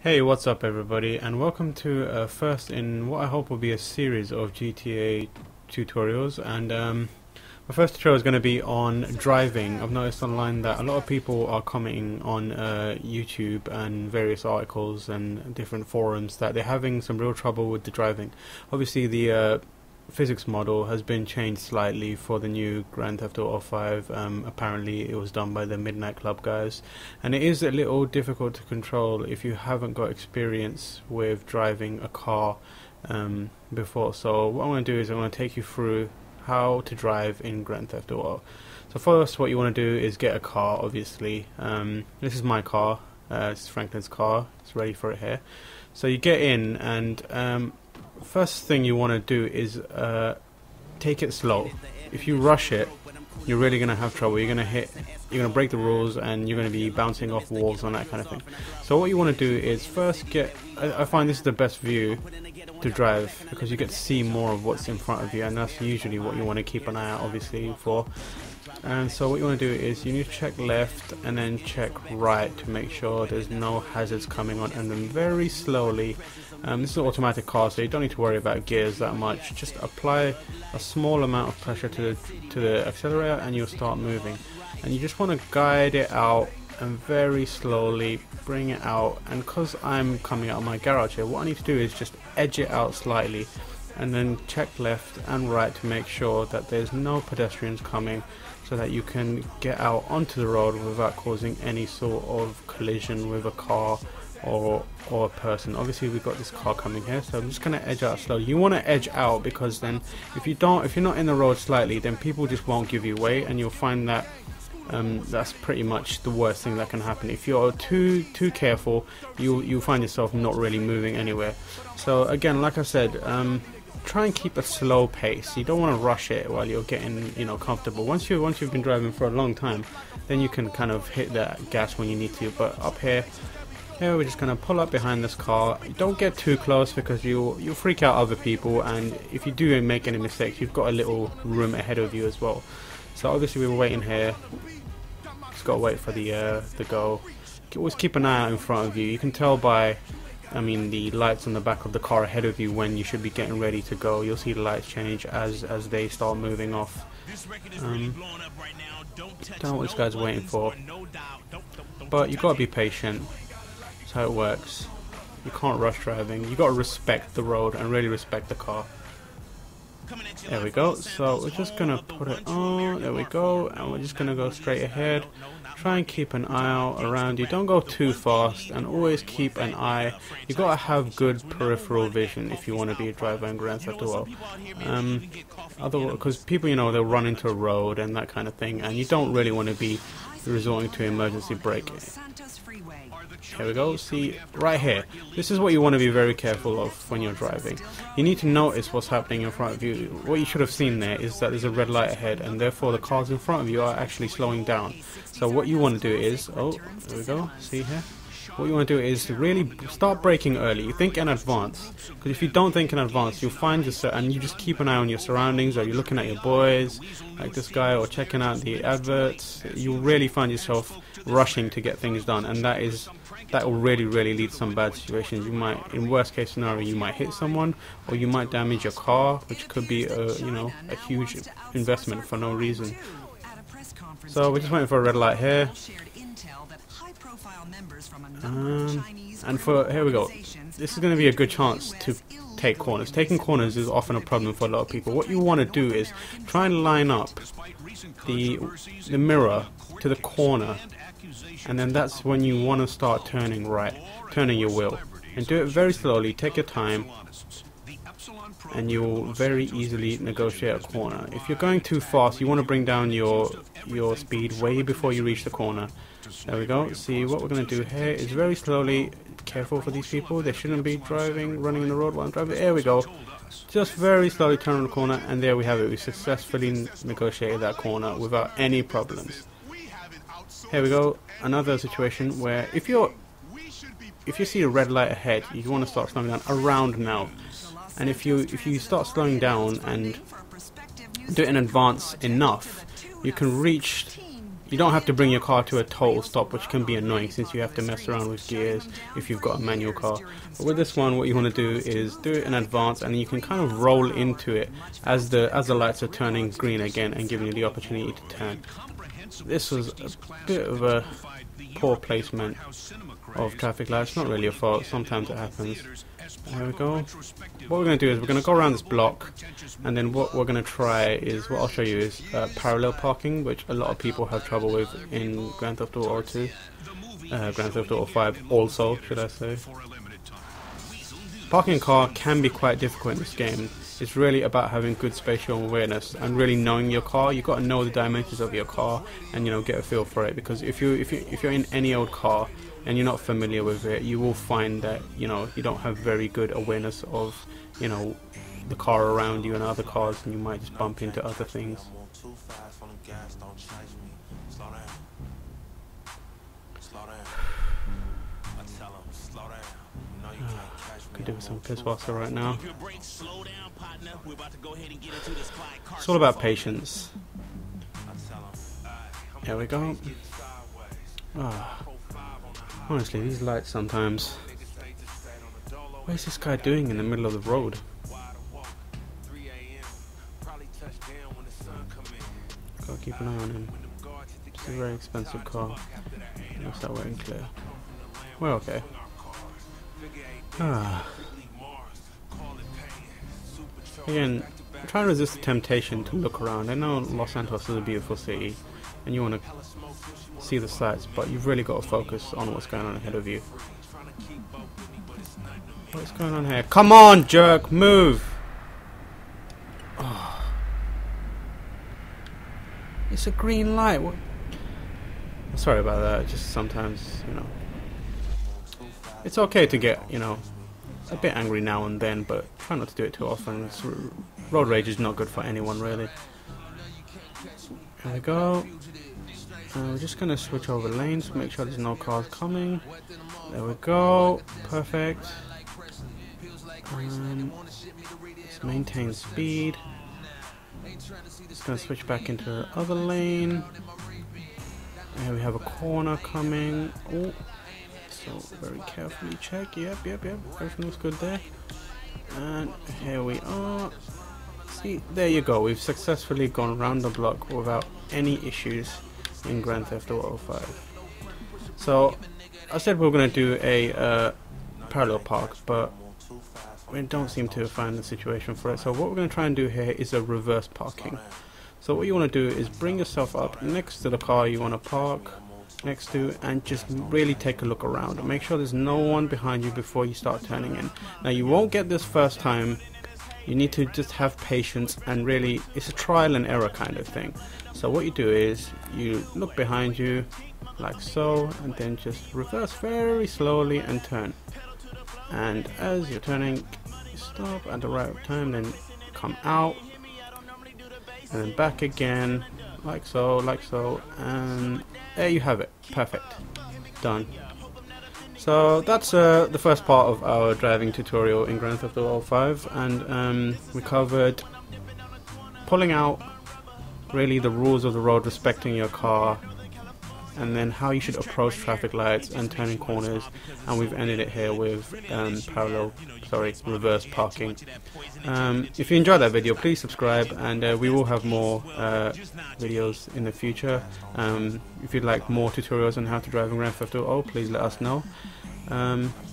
Hey, what's up everybody, and welcome to first in what I hope will be a series of GTA tutorials. And my first tutorial is going to be on driving. I've noticed online that a lot of people are commenting on YouTube and various articles and different forums that they're having some real trouble with the driving. Obviously the physics model has been changed slightly for the new Grand Theft Auto 5. Apparently it was done by the Midnight Club guys, and it is a little difficult to control if you haven't got experience with driving a car before. So what I'm going to do is I'm going to take you through how to drive in Grand Theft Auto. So first, what you want to do is get a car. Obviously this is my car, it's Franklin's car, it's ready for it here. So you get in, and first thing you want to do is take it slow. If you rush it, you're really going to have trouble. You're going to break the rules, and you're going to be bouncing off walls and that kind of thing. So what you want to do is first I find this is the best view to drive, because you get to see more of what's in front of you, and that's usually what you want to keep an eye out obviously for. And so what you want to do is you need to check left and then check right to make sure there's no hazards coming on, and then very slowly, this is an automatic car, so you don't need to worry about gears that much. Just apply a small amount of pressure to the accelerator and you'll start moving, and you just want to guide it out and very slowly bring it out. And because I'm coming out of my garage here, what I need to do is just edge it out slightly and then check left and right to make sure that there's no pedestrians coming, so that you can get out onto the road without causing any sort of collision with a car or a person. Obviously we've got this car coming here, so I'm just going to edge out slowly. You want to edge out, because then if you're not in the road slightly, then people just won't give you way, and you'll find that that's pretty much the worst thing that can happen. If you're too careful, you'll find yourself not really moving anywhere. So again, like I said, try and keep a slow pace. You don't want to rush it while you're getting comfortable. Once you've been driving for a long time, then you can kind of hit that gas when you need to. But up here we're just going to pull up behind this car. Don't get too close, because you'll freak out other people, and if you do make any mistakes, you've got a little room ahead of you as well. So obviously we're waiting here. Just got to wait for the go. Always keep an eye out in front of you. You can tell by the lights on the back of the car ahead of you when you should be getting ready to go. You'll see the lights change as they start moving off. Don't know what this guy's waiting for, but you've got to be patient. That's how it works. You can't rush driving. You've got to respect the road and really respect the car. There we go. So we're just gonna put it on. There we go, and we're just gonna go straight ahead. Try and keep an eye out around you. Don't go too fast, and always keep an eye. You gotta have good peripheral vision if you want to be a driver in Grand Theft Auto. Otherwise, because people, they'll run into a road and that kind of thing, and you don't really want to be resorting to emergency braking. Here we go. See right here, this is what you want to be very careful of when you're driving. You need to notice what's happening in front of you. What you should have seen there is that there's a red light ahead, and therefore the cars in front of you are actually slowing down. So what you want to do is, there we go, see here, what you want to do is really start braking early. You think in advance, because if you don't think in advance, you'll find yourself, and you just keep an eye on your surroundings, or you're looking at your boys like this guy, or checking out the adverts, you'll really find yourself rushing to get things done, and that will really lead to some bad situations. You might, in worst case scenario, you might hit someone, or you might damage your car, which could be a huge investment for no reason. So we're just waiting for a red light here, and here we go. This is going to be a good chance to take corners. Taking corners is often a problem for a lot of people. What you want to do is try and line up the mirror to the corner, and then that's when you want to start turning your wheel, and do it very slowly. Take your time, and you'll very easily negotiate a corner. If you're going too fast, you want to bring down your speed way before you reach the corner. There we go. See, what we're going to do here is very slowly. Careful for these people, they shouldn't be running in the road while I'm driving. There we go. Just very slowly turn on the corner, and there we have it. We successfully negotiated that corner without any problems. Here we go. Another situation where if you see a red light ahead, you want to start slowing down around now. And if you start slowing down and do it in advance enough, you can reach you don't have to bring your car to a total stop, which can be annoying since you have to mess around with gears if you've got a manual car. But with this one, what you want to do is do it in advance, and you can kind of roll into it as the lights are turning green again and giving you the opportunity to turn. This was a bit of a poor placement of traffic lights. Not really your fault, sometimes it happens. There we go. What we're going to do is we're going to go around this block, and then what we're going to try is, what I'll show you is parallel parking, which a lot of people have trouble with in Grand Theft Auto 2, Grand Theft Auto 5 also, should I say. Parking a car can be quite difficult in this game. It's really about having good spatial awareness and really knowing your car. You've got to know the dimensions of your car and, you know, get a feel for it, because if you're in any old car and you're not familiar with it, you will find that, you know, you don't have very good awareness of, you know, the car around you and other cars, and you might just bump into other things. Could do with some piss water right now. It's all about patience. There we go. Honestly, these lights sometimes. What is this guy doing in the middle of the road? Gotta keep an eye on him. It's a very expensive car. Looks that way and clear. We're okay. Again, try to resist the temptation to look around. I know Los Santos is a beautiful city and you want to see the sights, but you've really got to focus on what's going on ahead of you. What's going on here? Come on, jerk, move! Oh. It's a green light. What? Sorry about that. Just sometimes, you know, it's okay to get, you know, a bit angry now and then, but try not to do it too often. Road rage is not good for anyone, really. There we go. We're just going to switch over lanes to make sure there's no cars coming. There we go. Perfect. Let's maintain speed. Just going to switch back into the other lane. Here we have a corner coming. Oh. So very carefully check. Yep. Everything looks good there. And here we are. See, there you go. We've successfully gone around the block without any issues in Grand Theft Auto 5. So I said we were going to do a parallel park, but we don't seem to find the situation for it. So what we're going to try and do here is a reverse parking. So what you want to do is bring yourself up next to the car you want to park next to, and just really take a look around and make sure there's no one behind you before you start turning in. Now, you won't get this first time. You need to just have patience, and really it's a trial and error kind of thing. So what you do is you look behind you like so, and then just reverse very slowly and turn. And as you're turning, stop at the right time, then come out and then back again, like so, and there you have it. Perfect. Done. So that's the first part of our driving tutorial in Grand Theft Auto 5, and we covered pulling out, really the rules of the road, respecting your car, and then how you should approach traffic lights and turning corners, and we've ended it here with reverse parking. If you enjoyed that video, please subscribe, and we will have more videos in the future. If you'd like more tutorials on how to drive in Grand Theft Auto, please let us know.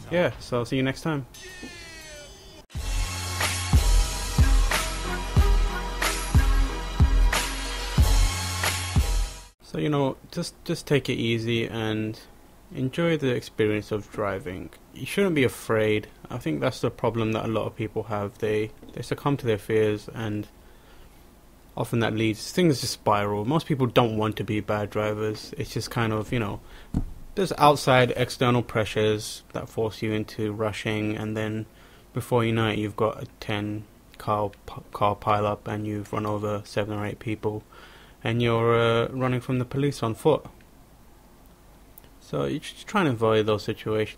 Yeah, so I'll see you next time. So, you know, just take it easy and enjoy the experience of driving. You shouldn't be afraid. I think that's the problem that a lot of people have. They succumb to their fears, and often that leads things to spiral. Most people don't want to be bad drivers. It's just kind of, you know, there's outside external pressures that force you into rushing, and then before you know it, you've got a 10 car pile up and you've run over 7 or 8 people, and you're running from the police on foot. So you just try and avoid those situations.